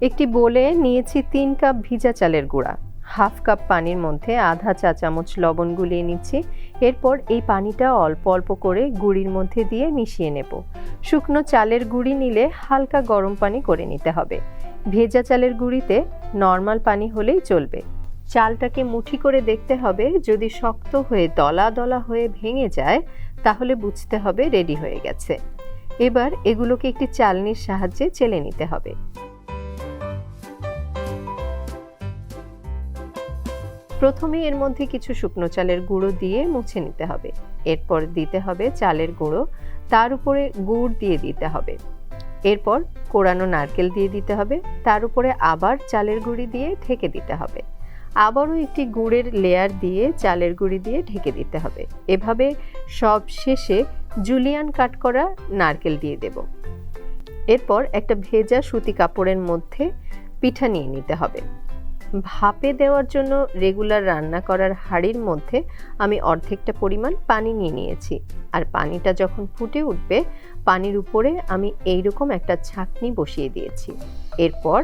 একটি বোলে নিয়েছি 3 কাপ ভিজা চালের গুঁড়া, হাফ কাপ পানির মধ্যে আধা চা চামচ লবণ গুলিয়ে নিচ্ছি। এরপর এই পানিটা অল্প অল্প করে গুঁড়ির মধ্যে দিয়ে মিশিয়ে নেব। শুকনো চালের গুঁড়ি নিলে হালকা গরম পানি করে নিতে হবে। ভেজা চালের গুঁড়িতে নর্মাল পানি হলেই চলবে। চালটাকে মুঠি করে দেখতে হবে, যদি শক্ত হয়ে দলা দলা হয়ে ভেঙে যায় তাহলে বুঝতে হবে রেডি হয়ে গেছে। এবার এগুলোকে একটি চালনির সাহায্যে চেলে নিতে হবে। প্রথমে এর মধ্যে কিছু শুকনো চালের গুঁড়ো দিয়ে মুছে নিতে হবে। এরপর দিতে হবে চালের গুঁড়ো, তার উপরে গুড় দিয়ে দিতে হবে। এরপর কোড়ানো নারকেল দিয়ে দিতে হবে, তার উপরে আবার চালের গুঁড়ি দিয়ে ঢেকে দিতে হবে। আবারও একটি গুড়ের লেয়ার দিয়ে চালের গুঁড়ি দিয়ে ঢেকে দিতে হবে। এভাবে সব শেষে জুলিয়ান কাট করা নারকেল দিয়ে দেব। এরপর একটা ভেজা সুতি কাপড়ের মধ্যে পিঠা নিয়ে নিতে হবে। ভাপে দেওয়ার জন্য রেগুলার রান্না করার হাঁড়ির মধ্যে আমি অর্ধেকটা পরিমাণ পানি নিয়ে নিয়েছি। আর পানিটা যখন ফুটে উঠবে, পানির উপরে আমি এইরকম একটা ছাঁকনি বসিয়ে দিয়েছি। এরপর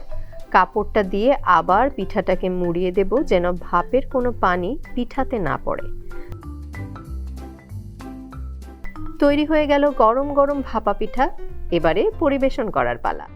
কাপড়টা দিয়ে আবার পিঠাটাকে মুড়িয়ে দেব, যেন ভাপের কোনো পানি পিঠাতে না পড়ে। তৈরি হয়ে গেল গরম গরম ভাপা পিঠা। এবারে পরিবেশন করার পালা।